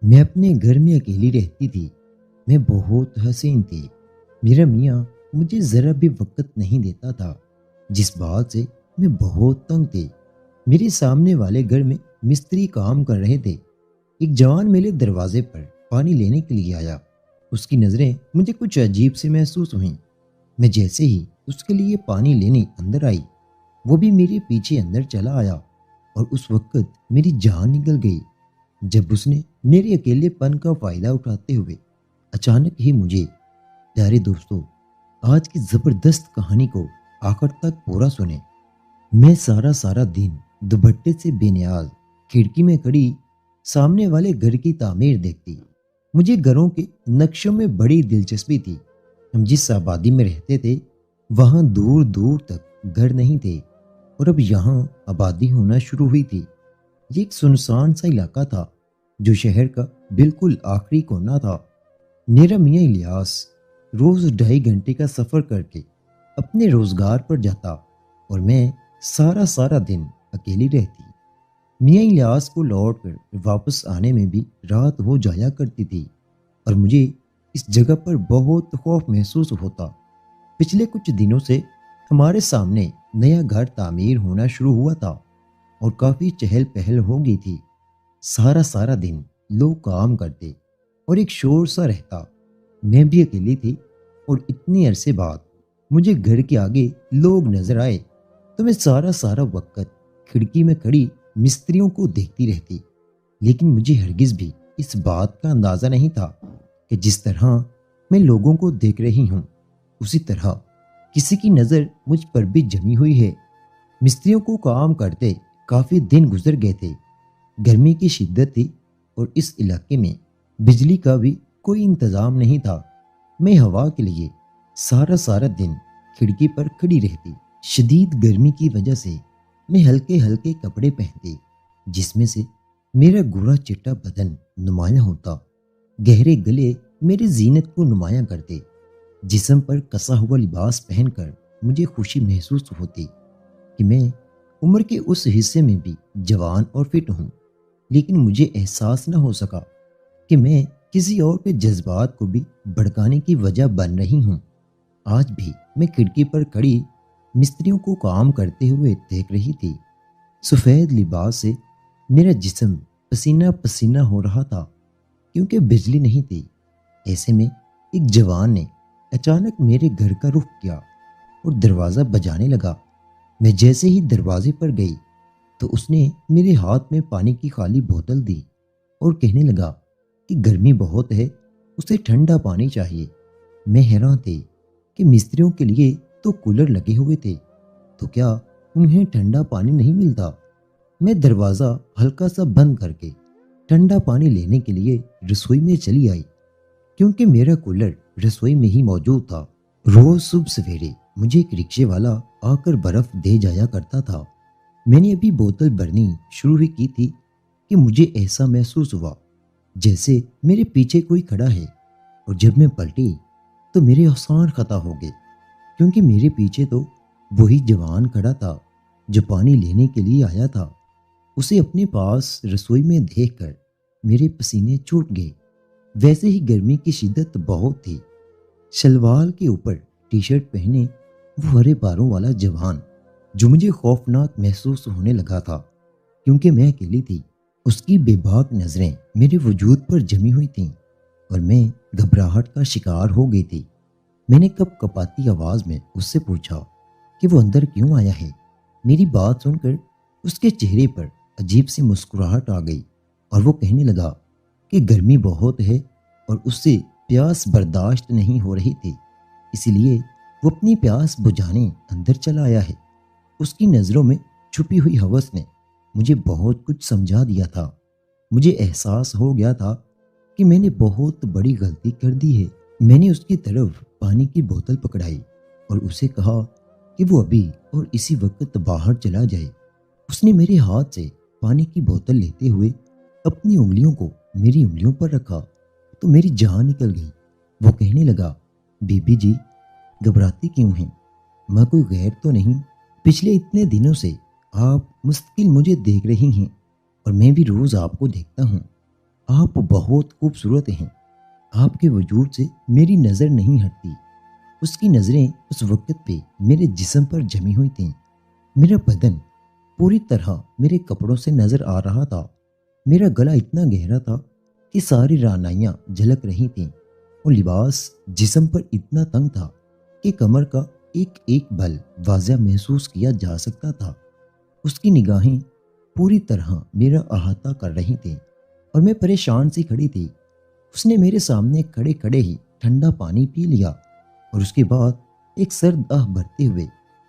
میں اپنے گھر میں اکیلی رہتی تھی۔ میں بہت حسین تھی۔ میرا میاں مجھے ذرا بھی وقت نہیں دیتا تھا، جس بات سے میں بہت تنگ تھی۔ میرے سامنے والے گھر میں مستری کام کر رہے تھے۔ ایک جوان میرے دروازے پر پانی لینے کے لیے آیا۔ اس کی نظریں مجھے کچھ عجیب سے محسوس ہوئیں۔ میں جیسے ہی اس کے لیے پانی لینے اندر آئی، وہ بھی میرے پیچھے اندر چلا آیا، اور اس وقت میری جان نکل گئی جب اس نے میرے اکیلے پن کا فائدہ اٹھاتے ہوئے اچانک ہی مجھے… پیارے دوستو، آج کی زبردست کہانی کو آخر تک پورا سنیں۔ میں سارا دن دوپٹے سے بے نیاز کھڑکی میں کھڑی سامنے والے گھر کی تعمیر دیکھتی۔ مجھے گھروں کے نقشوں میں بڑی دلچسپی تھی۔ ہم جس آبادی میں رہتے تھے وہاں دور دور تک گھر نہیں تھے، اور اب یہاں آبادی ہونا شروع ہوئی تھی۔ یہ ایک سنسان سا علاقہ تھا جو شہر کا بالکل آخری کونا تھا۔ میرا میاں الیاس روز 2.5 گھنٹے کا سفر کر کے اپنے روزگار پر جاتا، اور میں سارا دن اکیلی رہتی۔ میاں الیاس کو لوٹ کر واپس آنے میں بھی رات ہو جایا کرتی تھی، اور مجھے اس جگہ پر بہت خوف محسوس ہوتا۔ پچھلے کچھ دنوں سے ہمارے سامنے نیا گھر تعمیر ہونا شروع ہوا تھا، اور کافی چہل پہل ہو گئی تھی۔ سارا دن لوگ کام کرتے اور ایک شور سا رہتا۔ میں بھی اکیلی تھی، اور اتنے عرصے بعد مجھے گھر کے آگے لوگ نظر آئے تو میں سارا وقت کھڑکی میں کھڑی مستریوں کو دیکھتی رہتی۔ لیکن مجھے ہرگز بھی اس بات کا اندازہ نہیں تھا کہ جس طرح میں لوگوں کو دیکھ رہی ہوں، اسی طرح کسی کی نظر مجھ پر بھی جمی ہوئی ہے۔ مستریوں کو کام کرتے کافی دن گزر گئے تھے۔ گرمی کی شدت تھی، اور اس علاقے میں بجلی کا بھی کوئی انتظام نہیں تھا۔ میں ہوا کے لیے سارا دن کھڑکی پر کھڑی رہتی۔ شدید گرمی کی وجہ سے میں ہلکے کپڑے پہنتی، جس میں سے میرا گورا چٹا بدن نمایاں ہوتا۔ گہرے گلے میری زینت کو نمایاں کرتے۔ جسم پر کسا ہوا لباس پہن کر مجھے خوشی محسوس ہوتی کہ میں عمر کے اس حصے میں بھی جوان اور فٹ ہوں۔ لیکن مجھے احساس نہ ہو سکا کہ میں کسی اور کے جذبات کو بھی بھڑکانے کی وجہ بن رہی ہوں۔ آج بھی میں کھڑکی پر کھڑی مستریوں کو کام کرتے ہوئے دیکھ رہی تھی۔ سفید لباس سے میرا جسم پسینہ پسینہ ہو رہا تھا، کیونکہ بجلی نہیں تھی۔ ایسے میں ایک جوان نے اچانک میرے گھر کا رخ کیا اور دروازہ بجانے لگا۔ میں جیسے ہی دروازے پر گئی تو اس نے میرے ہاتھ میں پانی کی خالی بوتل دی اور کہنے لگا کہ گرمی بہت ہے، اسے ٹھنڈا پانی چاہیے۔ میں حیران تھی کہ مستریوں کے لیے تو کولر لگے ہوئے تھے، تو کیا انہیں ٹھنڈا پانی نہیں ملتا؟ میں دروازہ ہلکا سا بند کر کے ٹھنڈا پانی لینے کے لیے رسوئی میں چلی آئی، کیونکہ میرا کولر رسوئی میں ہی موجود تھا۔ روز صبح سویرے مجھے ایک رکشے والا آ کر برف دے جایا کرتا تھا۔ میں نے ابھی بوتل بھرنی شروع ہی کی تھی کہ مجھے ایسا محسوس ہوا جیسے میرے پیچھے کوئی کھڑا ہے، اور جب میں پلٹی تو میرے احسان خطا ہو گئے، کیونکہ میرے پیچھے تو وہی جوان کھڑا تھا جو پانی لینے کے لیے آیا تھا۔ اسے اپنے پاس رسوئی میں دیکھ کر میرے پسینے چھوٹ گئے۔ ویسے ہی گرمی کی شدت بہت تھی۔ شلوار کے اوپر ٹی شرٹ پہنے وہ ہرے باروں والا جوان جو مجھے خوفناک محسوس ہونے لگا تھا، کیونکہ میں اکیلی تھی۔ اس کی بے باک نظریں میرے وجود پر جمی ہوئی تھیں، اور میں گھبراہٹ کا شکار ہو گئی تھی۔ میں نے کپ کپاتی آواز میں اس سے پوچھا کہ وہ اندر کیوں آیا ہے۔ میری بات سن کر اس کے چہرے پر عجیب سی مسکراہٹ آ گئی، اور وہ کہنے لگا کہ گرمی بہت ہے اور اس سے پیاس برداشت نہیں ہو رہی تھی، اسی لیے وہ اپنی پیاس بجھانے اندر چلا آیا ہے۔ اس کی نظروں میں چھپی ہوئی ہوس نے مجھے بہت کچھ سمجھا دیا تھا۔ مجھے احساس ہو گیا تھا کہ میں نے بہت بڑی غلطی کر دی ہے۔ میں نے اس کی طرف پانی کی بوتل پکڑائی اور اسے کہا کہ وہ ابھی اور اسی وقت باہر چلا جائے۔ اس نے میرے ہاتھ سے پانی کی بوتل لیتے ہوئے اپنی انگلیوں کو میری انگلیوں پر رکھا تو میری جان نکل گئی۔ وہ کہنے لگا، بی بی جی، گھبراتی کیوں ہیں؟ میں کوئی غیر تو نہیں؟ پچھلے اتنے دنوں سے آپ مستقل مجھے دیکھ رہی ہیں، اور میں بھی روز آپ کو دیکھتا ہوں۔ آپ بہت خوبصورت ہیں، آپ کے وجود سے میری نظر نہیں ہٹتی۔ اس کی نظریں اس وقت پہ میرے جسم پر جمی ہوئی تھیں۔ میرا بدن پوری طرح میرے کپڑوں سے نظر آ رہا تھا۔ میرا گلا اتنا گہرا تھا کہ ساری رعنائیاں جھلک رہی تھیں، اور لباس جسم پر اتنا تنگ تھا کہ کمر کا ایک ایک بل واضح محسوس کیا جا سکتا تھا۔ اس کی نگاہیں پوری طرح میرا احاطہ کر رہی تھیں اور میں پریشان سی کھڑی تھی۔ اس نے میرے سامنے کھڑے کھڑے ہی ٹھنڈا پانی پی لیا، اور اس کے بعد ایک سرد آہ بھرتے ہوئے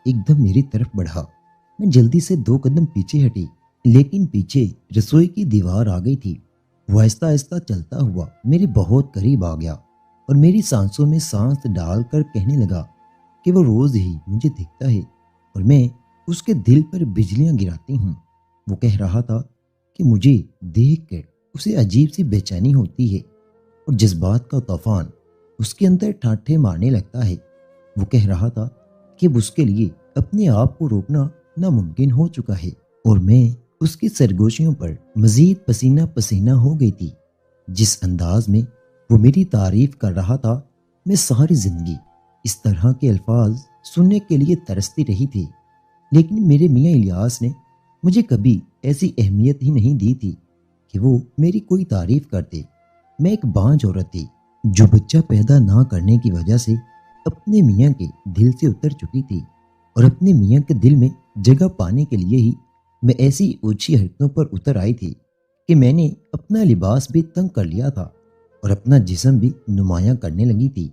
ایک دم میری طرف بڑھا۔ میں جلدی سے 2 قدم پیچھے ہٹی، لیکن پیچھے رسوئی کی دیوار آ گئی تھی۔ وہ آہستہ آہستہ چلتا ہوا میرے بہت قریب آ گیا اور میری سانسوں میں سانس ڈال کر کہنے لگا کہ وہ روز ہی مجھے دیکھتا ہے اور میں اس کے دل پر بجلیاں گراتی ہوں۔ وہ کہہ رہا تھا کہ مجھے دیکھ کر اسے عجیب سی بے چینی ہوتی ہے اور جذبات کا طوفان اس کے اندر ٹھاٹھے مارنے لگتا ہے۔ وہ کہہ رہا تھا کہ اب اس کے لیے اپنے آپ کو روکنا ناممکن ہو چکا ہے، اور میں اس کی سرگوشیوں پر مزید پسینہ پسینہ ہو گئی تھی۔ جس انداز میں وہ میری تعریف کر رہا تھا، میں ساری زندگی اس طرح کے الفاظ سننے کے لیے ترستی رہی تھی، لیکن میرے میاں الیاس نے مجھے کبھی ایسی اہمیت ہی نہیں دی تھی کہ وہ میری کوئی تعریف کرتے۔ میں ایک بانجھ عورت تھی جو بچہ پیدا نہ کرنے کی وجہ سے اپنے میاں کے دل سے اتر چکی تھی، اور اپنے میاں کے دل میں جگہ پانے کے لیے ہی میں ایسی اونچی حرکتوں پر اتر آئی تھی کہ میں نے اپنا لباس بھی تنگ کر لیا تھا اور اپنا جسم بھی نمایاں کرنے لگی تھی۔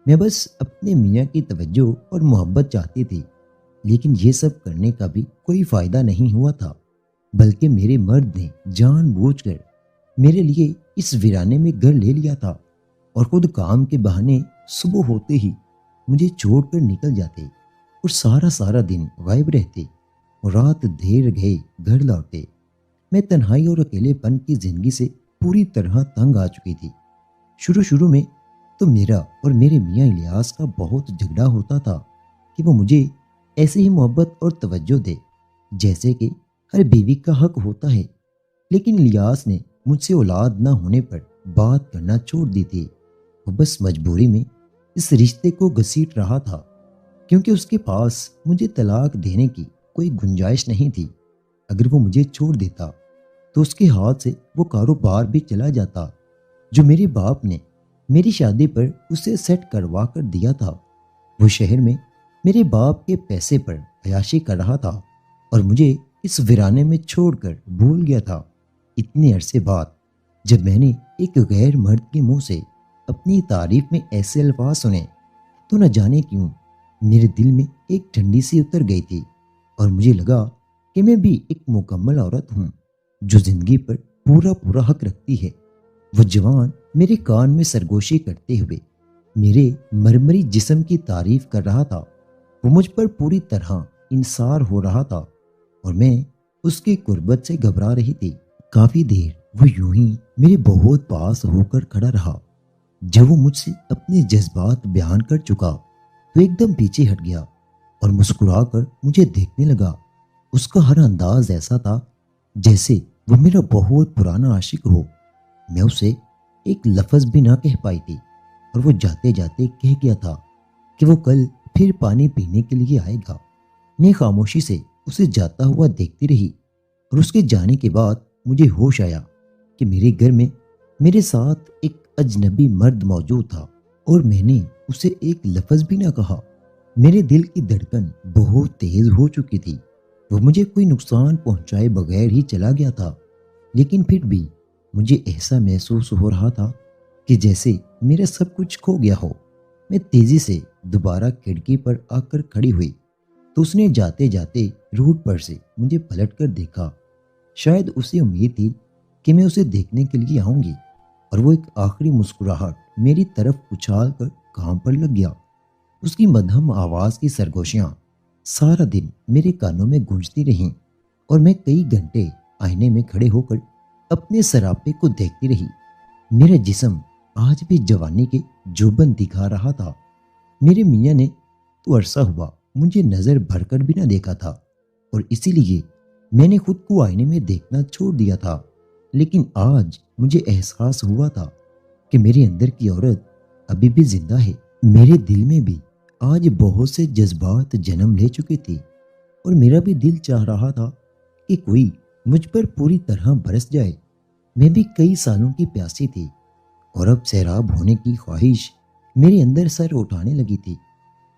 میں بس اپنے میاں کی توجہ اور محبت چاہتی تھی، لیکن یہ سب کرنے کا بھی کوئی فائدہ نہیں ہوا تھا، بلکہ میرے مرد نے جان بوجھ کر میرے لیے اس ویرانے میں گھر لے لیا تھا، اور خود کام کے بہانے صبح ہوتے ہی مجھے چھوڑ کر نکل جاتے اور سارا دن غائب رہتے، اور رات دیر گئے گھر لوٹے۔ میں تنہائی اور اکیلے پن کی زندگی سے پوری طرح تنگ آ چکی تھی۔ شروع میں تو میرا اور میرے میاں الیاس کا بہت جھگڑا ہوتا تھا کہ وہ مجھے ایسے ہی محبت اور توجہ دے جیسے کہ ہر بیوی کا حق ہوتا ہے، لیکن الیاس نے مجھ سے اولاد نہ ہونے پر بات کرنا چھوڑ دی تھی۔ وہ بس مجبوری میں اس رشتے کو گھسیٹ رہا تھا، کیونکہ اس کے پاس مجھے طلاق دینے کی کوئی گنجائش نہیں تھی۔ اگر وہ مجھے چھوڑ دیتا تو اس کے ہاتھ سے وہ کاروبار بھی چلا جاتا جو میرے باپ نے میری شادی پر اسے سیٹ کروا کر دیا تھا۔ وہ شہر میں میرے باپ کے پیسے پر عیاشی کر رہا تھا اور مجھے اس ویرانے میں چھوڑ کر بھول گیا تھا۔ اتنے عرصے بعد جب میں نے ایک غیر مرد کے منہ سے اپنی تعریف میں ایسے الفاظ سنے تو نہ جانے کیوں میرے دل میں ایک ٹھنڈی سی اتر گئی تھی، اور مجھے لگا کہ میں بھی ایک مکمل عورت ہوں جو زندگی پر پورا حق رکھتی ہے۔ وہ جوان میرے کان میں سرگوشی کرتے ہوئے میرے مرمری جسم کی تعریف کر رہا تھا۔ وہ مجھ پر پوری طرح انصار ہو رہا تھا اور میں اس کی قربت سے گھبرا رہی تھی۔ کافی دیر وہ یوں ہی میرے بہت پاس ہو کر کھڑا رہا۔ جب وہ مجھ سے اپنے جذبات بیان کر چکا تو ایک دم پیچھے ہٹ گیا اور مسکرا کر مجھے دیکھنے لگا۔ اس کا ہر انداز ایسا تھا جیسے وہ میرا بہت پرانا عاشق ہو۔ میں اسے ایک لفظ بھی نہ کہہ پائی تھی، اور وہ جاتے جاتے کہہ گیا تھا کہ وہ کل پھر پانی پینے کے لیے آئے گا۔ میں خاموشی سے اسے جاتا ہوا دیکھتی رہی، اور اس کے جانے کے بعد مجھے ہوش آیا کہ میرے گھر میں میرے ساتھ ایک اجنبی مرد موجود تھا، اور میں نے اسے ایک لفظ بھی نہ کہا۔ میرے دل کی دھڑکن بہت تیز ہو چکی تھی۔ وہ مجھے کوئی نقصان پہنچائے بغیر ہی چلا گیا تھا، لیکن پھر بھی مجھے ایسا محسوس ہو رہا تھا کہ جیسے میرا سب کچھ کھو گیا ہو۔ میں تیزی سے دوبارہ کھڑکی پر آ کر کھڑی ہوئی تو اس نے جاتے جاتے روڈ پر سے مجھے پلٹ کر دیکھا۔ شاید اسے امید تھی کہ میں اسے دیکھنے کے لیے آؤں گی، اور وہ ایک آخری مسکراہٹ میری طرف اچھال کر کام پر لگ گیا۔ اس کی مدھم آواز کی سرگوشیاں سارا دن میرے کانوں میں گونجتی رہیں، اور میں کئی گھنٹے آئینے میں کھڑے ہو کر اپنے سراپے کو دیکھتی رہی۔ میرا جسم آج بھی جوانی کے جوبن دکھا رہا تھا۔ میرے میاں نے تو عرصہ ہوا مجھے نظر بھر کر بھی نہ دیکھا تھا، اور اسی لیے میں نے خود کو آئینے میں دیکھنا چھوڑ دیا تھا۔ لیکن آج مجھے احساس ہوا تھا کہ میرے اندر کی عورت ابھی بھی زندہ ہے۔ میرے دل میں بھی آج بہت سے جذبات جنم لے چکے تھے، اور میرا بھی دل چاہ رہا تھا کہ کوئی مجھ پر پوری طرح برس جائے۔ میں بھی کئی سالوں کی پیاسی تھی، اور اب سیراب ہونے کی خواہش میرے اندر سر اٹھانے لگی تھی۔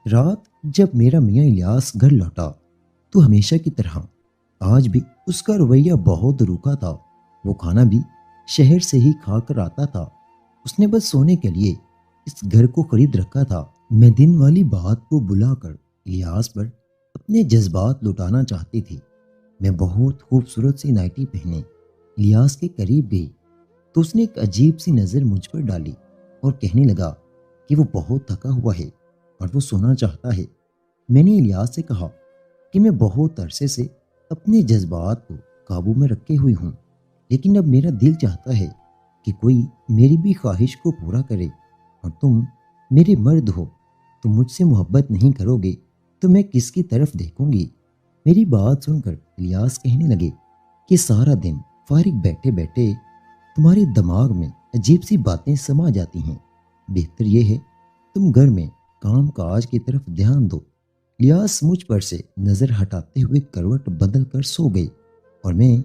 رات جب میرا میاں الیاس گھر لوٹا تو ہمیشہ کی طرح آج بھی اس کا رویہ بہت روکھا تھا۔ وہ کھانا بھی شہر سے ہی کھا کر آتا تھا۔ اس نے بس سونے کے لیے اس گھر کو خرید رکھا تھا۔ میں دن والی بات کو بلا کر الیاس پر اپنے جذبات لٹانا چاہتی تھی۔ میں بہت خوبصورت سی نائٹی پہنے الیاس کے قریب گئی تو اس نے ایک عجیب سی نظر مجھ پر ڈالی اور کہنے لگا کہ وہ بہت تھکا ہوا ہے اور وہ سونا چاہتا ہے۔ میں نے الیاس سے کہا کہ میں بہت عرصے سے اپنے جذبات کو قابو میں رکھے ہوئی ہوں، لیکن اب میرا دل چاہتا ہے کہ کوئی میری بھی خواہش کو پورا کرے، اور تم میرے مرد ہو، تم مجھ سے محبت نہیں کرو گے تو میں کس کی طرف دیکھوں گی؟ میری بات سن کر الیاس کہنے لگے کہ سارا دن فارغ بیٹھے بیٹھے تمہارے دماغ میں عجیب سی باتیں سما جاتی ہیں، بہتر یہ ہے تم گھر میں کام کاج کی طرف دھیان دو۔ الیاس مجھ پر سے نظر ہٹاتے ہوئے کروٹ بدل کر سو گئی، اور میں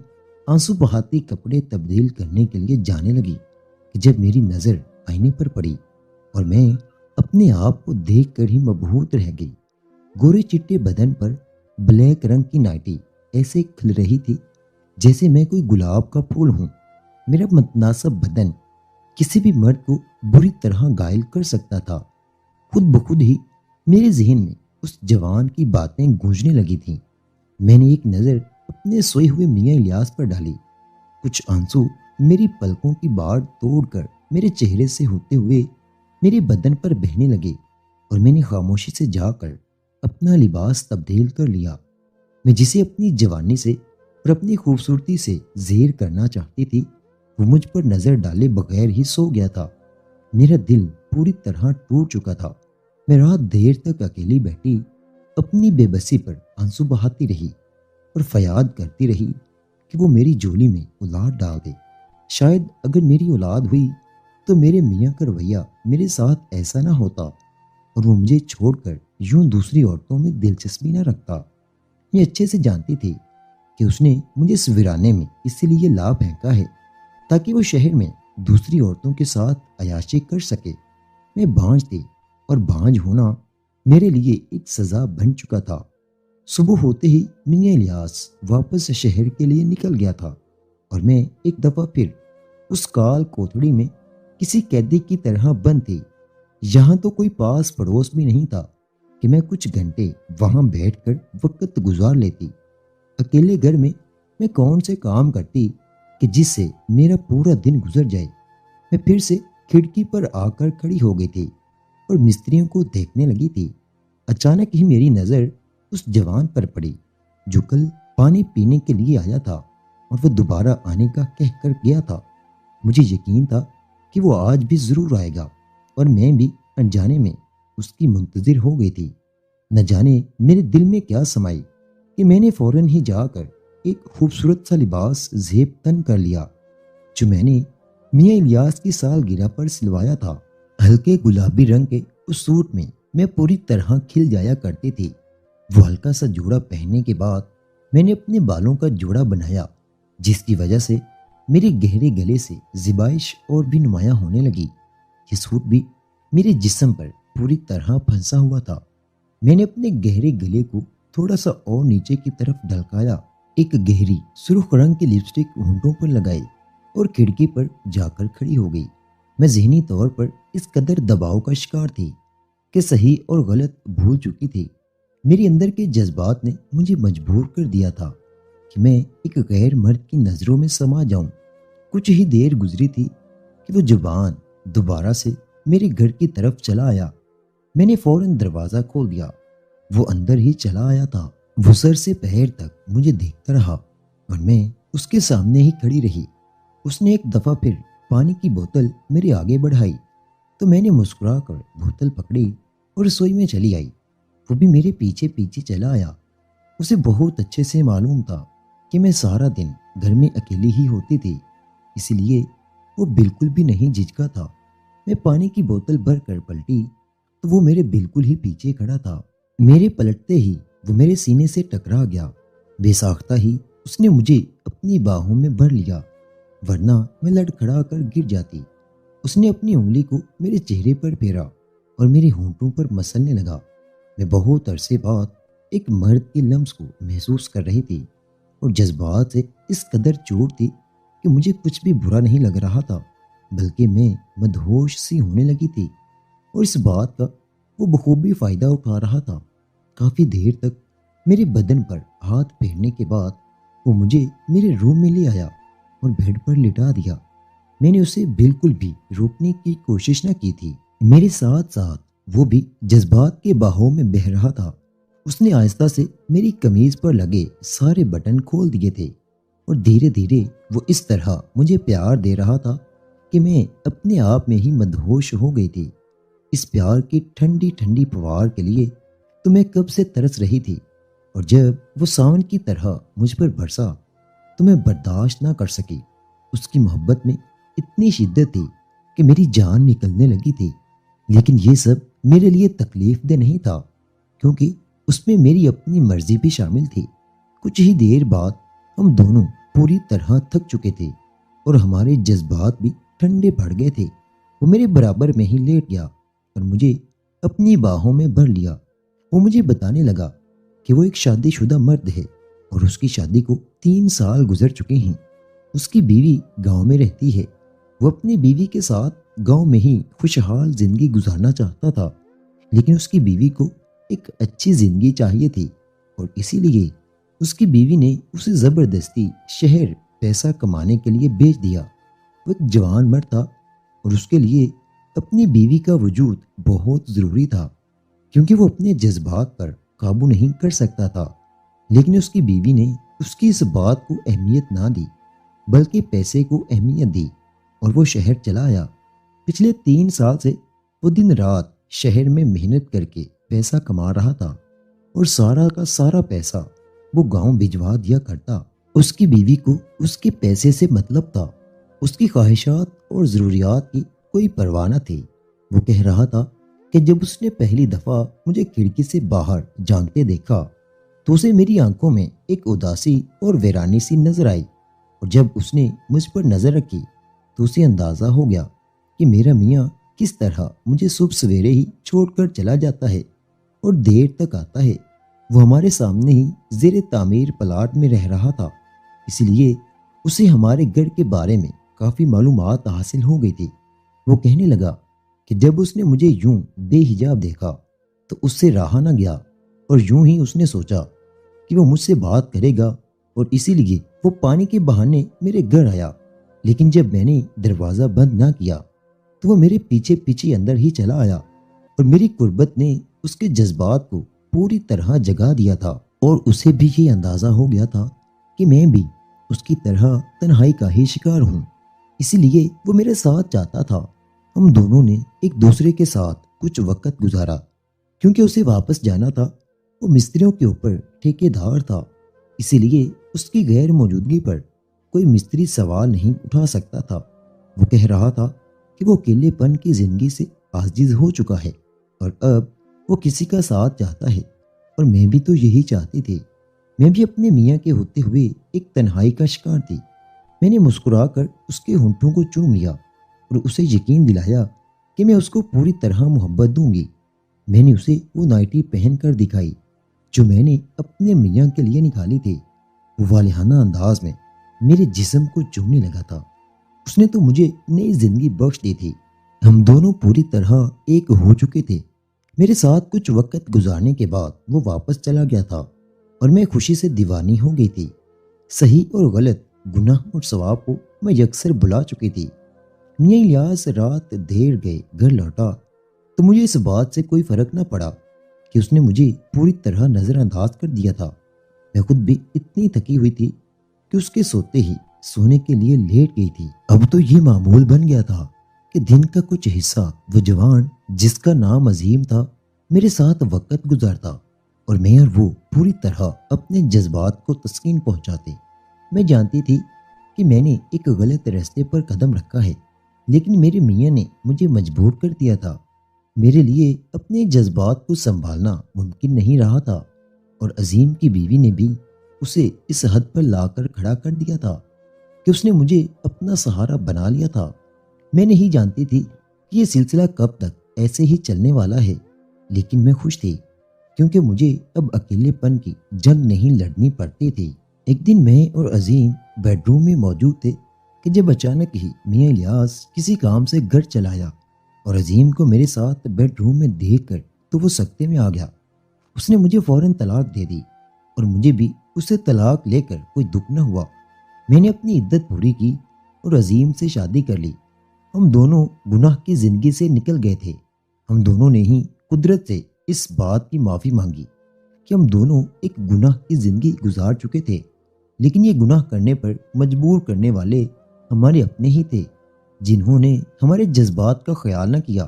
آنسو بہاتی کپڑے تبدیل کرنے کے لیے جانے لگی کہ جب میری نظر آئینے پر پڑی اور میں اپنے آپ کو دیکھ کر ہی مبہوت رہ گئی۔ گورے چٹے بدن پر بلیک رنگ کی نائٹی ایسے کھل رہی تھی جیسے میں کوئی گلاب کا پھول ہوں۔ میرا متناسب بدن کسی بھی مرد کو بری طرح گھائل کر سکتا تھا۔ خود بخود ہی میرے ذہن میں اس جوان کی باتیں گونجنے لگی تھیں۔ میں نے ایک نظر اپنے سوئے ہوئے میاں الیاس پر ڈالی۔ کچھ آنسو میری پلکوں کی باڑ توڑ کر میرے چہرے سے ہوتے ہوئے میرے بدن پر بہنے لگے، اور میں نے خاموشی سے جا کر اپنا لباس تبدیل کر لیا۔ میں جسے اپنی جوانی سے اور اپنی خوبصورتی سے زیر کرنا چاہتی تھی، وہ مجھ پر نظر ڈالے بغیر ہی سو گیا تھا۔ میرا دل پوری طرح ٹوٹ چکا تھا۔ میں رات دیر تک اکیلی بیٹھی اپنی بے بسی پر آنسو بہاتی رہی اور فریاد کرتی رہی کہ وہ میری جھولی میں اولاد ڈال دے۔ شاید اگر میری اولاد ہوئی تو میرے میاں کا رویہ میرے ساتھ ایسا نہ ہوتا، اور وہ مجھے چھوڑ کر یوں دوسری عورتوں میں دلچسپی نہ رکھتا۔ میں اچھے سے جانتی تھی کہ اس نے مجھے اس ویرانے میں اسی لیے لا پھینکا ہے تاکہ وہ شہر میں دوسری عورتوں کے ساتھ عیاشی کر سکے۔ میں بھانج تھی، اور بھانج ہونا میرے لیے ایک سزا بن چکا تھا۔ صبح ہوتے ہی میاں الیاس واپس شہر کے لیے نکل گیا تھا، اور میں ایک دفعہ پھر اس کال کوٹڑی میں کسی قیدی کی طرح بند تھی۔ یہاں تو کوئی پاس پڑوس بھی نہیں تھا کہ میں کچھ گھنٹے وہاں بیٹھ کر وقت گزار لیتی۔ اکیلے گھر میں کون سے کام کرتی کہ جس سے میرا پورا دن گزر جائے؟ میں پھر سے کھڑکی پر آ کر کھڑی ہو گئی تھی اور مستریوں کو دیکھنے لگی تھی۔ اچانک ہی میری نظر اس جوان پر پڑی جو کل پانی پینے کے لیے آیا تھا، اور وہ دوبارہ آنے کا کہہ کر گیا تھا۔ مجھے یقین تھا کہ وہ آج بھی ضرور آئے گا، اور میں بھی انجانے میں اس کی منتظر ہو گئی تھی۔ نہ جانے میرے دل میں کیا سمائی کہ میں نے فوراً ہی جا کر ایک خوبصورت سا لباس زیب تن کر لیا جو میں نے میاں الیاس کی سالگرہ پر سلوایا تھا۔ ہلکے گلابی رنگ کے اس سوٹ میں پوری طرح کھل جایا کرتی تھی۔ وہ ہلکا سا جوڑا پہننے کے بعد میں نے اپنے بالوں کا جوڑا بنایا، جس کی وجہ سے میرے گہرے گلے سے زیبائش اور بھی نمایاں ہونے لگی۔ یہ سوٹ بھی میرے جسم پر پوری طرح پھنسا ہوا تھا۔ میں نے اپنے گہرے گلے کو تھوڑا سا اور نیچے کی طرف ڈھلکایا، ایک گہری سرخ رنگ کی لپسٹک ہونٹوں پر لگائی اور کھڑکی پر جا کر کھڑی ہو گئی۔ میں ذہنی طور پر اس قدر دباؤ کا شکار تھی کہ صحیح اور غلط بھول چکی تھی۔ میرے اندر کے جذبات نے مجھے مجبور کر دیا تھا کہ میں ایک غیر مرد کی نظروں میں سما جاؤں۔ کچھ ہی دیر گزری تھی کہ وہ جوان دوبارہ سے میرے گھر کی طرف چلا آیا۔ میں نے فوراً دروازہ کھول دیا۔ وہ اندر ہی چلا آیا تھا۔ وہ سر سے پیر تک مجھے دیکھتا رہا، اور میں اس کے سامنے ہی کھڑی رہی۔ اس نے ایک دفعہ پھر پانی کی بوتل میرے آگے بڑھائی تو میں نے مسکرا کر بوتل پکڑی اور رسوئی میں چلی آئی۔ وہ بھی میرے پیچھے پیچھے چلا آیا۔ اسے بہت اچھے سے معلوم تھا کہ میں سارا دن گھر میں اکیلی ہی ہوتی تھی، اسی لیے وہ بالکل بھی نہیں جھجکا تھا۔ میں پانی کی بوتل بھر کر پلٹی تو وہ میرے بالکل ہی پیچھے کھڑا تھا۔ میرے پلٹتے ہی وہ میرے سینے سے ٹکرا گیا۔ بے ساختہ ہی اس نے مجھے اپنی باہوں میں بھر لیا، ورنہ میں لڑکھڑا کر گر جاتی۔ اس نے اپنی انگلی کو میرے چہرے پر پھیرا اور میرے ہونٹوں پر مسلنے لگا۔ میں بہت عرصے بعد ایک مرد کے لمس کو محسوس کر رہی تھی، اور جذبات سے اس قدر چوٹ تھی کہ مجھے کچھ بھی برا نہیں لگ رہا تھا، بلکہ میں مدہوش سی ہونے لگی تھی، اور اس بات کا وہ بخوبی فائدہ اٹھا رہا تھا۔ کافی دیر تک میرے بدن پر ہاتھ پھیرنے کے بعد وہ مجھے میرے روم میں لے آیا اور بیڈ پر لٹا دیا۔ میں نے اسے بالکل بھی روکنے کی کوشش نہ کی تھی۔ میرے ساتھ ساتھ وہ بھی جذبات کے باہوں میں بہہ رہا تھا۔ اس نے آہستہ سے میری قمیض پر لگے سارے بٹن کھول دیے تھے، اور دھیرے دھیرے وہ اس طرح مجھے پیار دے رہا تھا کہ میں اپنے آپ میں ہی مدہوش ہو گئی تھی۔ اس پیار کی ٹھنڈی ٹھنڈی پھوار کے لیے تو میں کب سے ترس رہی تھی، اور جب وہ ساون کی طرح مجھ پر برسا تو میں برداشت نہ کر سکی۔ اس کی محبت میں اتنی شدت تھی کہ میری جان نکلنے لگی تھی، لیکن یہ سب میرے لیے تکلیف دہ نہیں تھا، کیونکہ اس میں میری اپنی مرضی بھی شامل تھی۔ کچھ ہی دیر بعد ہم دونوں پوری طرح تھک چکے تھے، اور ہمارے جذبات بھی ٹھنڈے پڑ گئے تھے۔ وہ میرے برابر میں ہی لیٹ گیا اور مجھے اپنی باہوں میں بھر لیا۔ وہ مجھے بتانے لگا کہ وہ ایک شادی شدہ مرد ہے، اور اس کی شادی کو 3 سال گزر چکے ہیں۔ اس کی بیوی گاؤں میں رہتی ہے۔ وہ اپنی بیوی کے ساتھ گاؤں میں ہی خوشحال زندگی گزارنا چاہتا تھا، لیکن اس کی بیوی کو ایک اچھی زندگی چاہیے تھی، اور اسی لیے اس کی بیوی نے اسے زبردستی شہر پیسہ کمانے کے لیے بھیج دیا۔ وہ ایک جوان مرد تھا، اور اس کے لیے اپنی بیوی کا وجود بہت ضروری تھا، کیونکہ وہ اپنے جذبات پر قابو نہیں کر سکتا تھا۔ لیکن اس کی بیوی نے اس کی اس بات کو اہمیت نہ دی، بلکہ پیسے کو اہمیت دی، اور وہ شہر چلا آیا۔ پچھلے 3 سال سے وہ دن رات شہر میں محنت کر کے پیسہ کما رہا تھا، اور سارا کا سارا پیسہ وہ گاؤں بھجوا دیا کرتا۔ اس کی بیوی کو اس کے پیسے سے مطلب تھا، اس کی خواہشات اور ضروریات کی کوئی پرواہ نہ تھی۔ وہ کہہ رہا تھا کہ جب اس نے پہلی دفعہ مجھے کھڑکی سے باہر جھانکتے دیکھا تو اسے میری آنکھوں میں ایک اداسی اور ویرانی سی نظر آئی، اور جب اس نے مجھ پر نظر رکھی تو اسے اندازہ ہو گیا کہ میرا میاں کس طرح مجھے صبح سویرے ہی چھوڑ کر چلا جاتا ہے اور دیر تک آتا ہے۔ وہ ہمارے سامنے ہی زیر تعمیر پلاٹ میں رہ رہا تھا، اس لیے اسے ہمارے گھر کے بارے میں کافی معلومات حاصل ہو گئی تھی۔ وہ کہنے لگا کہ جب اس نے مجھے یوں بے حجاب دیکھا تو اس سے رہا نہ گیا، اور یوں ہی اس نے سوچا کہ وہ مجھ سے بات کرے گا، اور اسی لیے وہ پانی کے بہانے میرے گھر آیا۔ لیکن جب میں نے دروازہ بند نہ کیا تو وہ میرے پیچھے پیچھے اندر ہی چلا آیا، اور میری قربت نے اس کے جذبات کو پوری طرح جگا دیا تھا، اور اسے بھی یہ اندازہ ہو گیا تھا کہ میں بھی اس کی طرح تنہائی کا ہی شکار ہوں، اسی لیے وہ میرے ساتھ چاہتا تھا۔ ہم دونوں نے ایک دوسرے کے ساتھ کچھ وقت گزارا، کیونکہ اسے واپس جانا تھا۔ وہ مستریوں کے اوپر ٹھیکے دار تھا، اسی لیے اس کی غیر موجودگی پر کوئی مستری سوال نہیں اٹھا سکتا تھا۔ وہ کہہ رہا تھا کہ وہ اکیلے پن کی زندگی سے عاجز ہو چکا ہے، اور اب وہ کسی کا ساتھ چاہتا ہے، اور میں بھی تو یہی چاہتی تھی۔ میں بھی اپنے میاں کے ہوتے ہوئے ایک تنہائی کا شکار تھی۔ میں نے مسکرا کر اس کے ہونٹوں کو چوم لیا اور اسے یقین دلایا کہ میں اس کو پوری طرح محبت دوں گی۔ میں نے اسے وہ نائٹی پہن کر دکھائی جو میں نے اپنے میاں کے لیے نکالی تھی۔ وہ والہانہ انداز میں میرے جسم کو چومنے لگا تھا۔ اس نے تو مجھے نئی زندگی بخش دی تھی۔ ہم دونوں پوری طرح ایک ہو چکے تھے۔ میرے ساتھ کچھ وقت گزارنے کے بعد وہ واپس چلا گیا تھا، اور میں خوشی سے دیوانی ہو گئی تھی۔ صحیح اور غلط، گناہ اور ثواب کو میں یکسر بھلا چکی تھی۔ میاں الیاس رات دیر گئے گھر لوٹا تو مجھے اس بات سے کوئی فرق نہ پڑا کہ اس نے مجھے پوری طرح نظر انداز کر دیا تھا۔ میں خود بھی اتنی تھکی ہوئی تھی کہ اس کے سوتے ہی سونے کے لیے لیٹ گئی تھی۔ اب تو یہ معمول بن گیا تھا کہ دن کا کچھ حصہ وہ جوان جس کا نام عظیم تھا میرے ساتھ وقت گزارتا، اور میں اور وہ پوری طرح اپنے جذبات کو تسکین پہنچاتے۔ میں جانتی تھی کہ میں نے ایک غلط راستے پر قدم رکھا ہے، لیکن میرے میاں نے مجھے مجبور کر دیا تھا۔ میرے لیے اپنے جذبات کو سنبھالنا ممکن نہیں رہا تھا، اور عظیم کی بیوی نے بھی اسے اس حد پر لا کر کھڑا کر دیا تھا کہ اس نے مجھے اپنا سہارا بنا لیا تھا۔ میں نہیں جانتی تھی کہ یہ سلسلہ کب تک ایسے ہی چلنے والا ہے، لیکن میں خوش تھی کیونکہ مجھے اب اکیلے پن کی جنگ نہیں لڑنی پڑتی تھی۔ ایک دن میں اور عظیم بیڈ روم میں موجود تھے کہ جب اچانک ہی میاں الیاس کسی کام سے گھر چلا آیا، اور عظیم کو میرے ساتھ بیڈ روم میں دیکھ کر تو وہ سکتے میں آ گیا۔ اس نے مجھے فوراً طلاق دے دی، اور مجھے بھی اسے طلاق لے کر کوئی دکھ نہ ہوا۔ میں نے اپنی عدت پوری کی اور عظیم سے شادی کر لی۔ ہم دونوں گناہ کی زندگی سے نکل گئے تھے۔ ہم دونوں نے ہی قدرت سے اس بات کی معافی مانگی کہ ہم دونوں ایک گناہ کی زندگی گزار چکے تھے، لیکن یہ گناہ کرنے پر مجبور کرنے والے ہمارے اپنے ہی تھے، جنہوں نے ہمارے جذبات کا خیال نہ کیا۔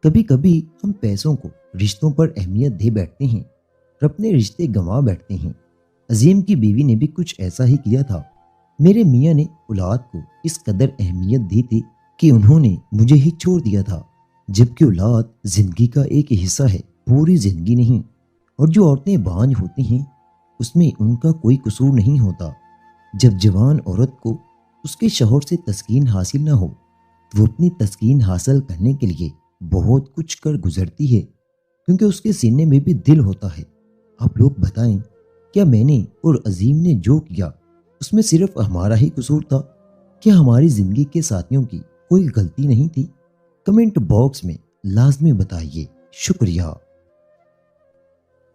کبھی کبھی ہم پیسوں کو رشتوں پر اہمیت دے بیٹھتے ہیں اور اپنے رشتے گنوا بیٹھتے ہیں۔ عظیم کی بیوی نے بھی کچھ ایسا ہی کیا تھا۔ میرے میاں نے اولاد کو اس قدر اہمیت دی تھی کہ انہوں نے مجھے ہی چھوڑ دیا تھا، جبکہ اولاد زندگی کا ایک حصہ ہے، پوری زندگی نہیں۔ اور جو عورتیں بانجھ ہوتی ہیں اس میں ان کا کوئی قصور نہیں ہوتا۔ جب جوان عورت کو اس کے شوہر سے تسکین حاصل نہ ہو، وہ اپنی تسکین حاصل کرنے کے لیے بہت کچھ کر گزرتی ہے، کیونکہ اس کے سینے میں بھی دل ہوتا ہے۔ آپ لوگ بتائیں، کیا میں نے اور عظیم نے جو کیا اس میں صرف ہمارا ہی قصور تھا؟ کیا ہماری زندگی کے ساتھیوں کی کوئی غلطی نہیں تھی؟ کمنٹ باکس میں لازمی بتائیے۔ شکریہ۔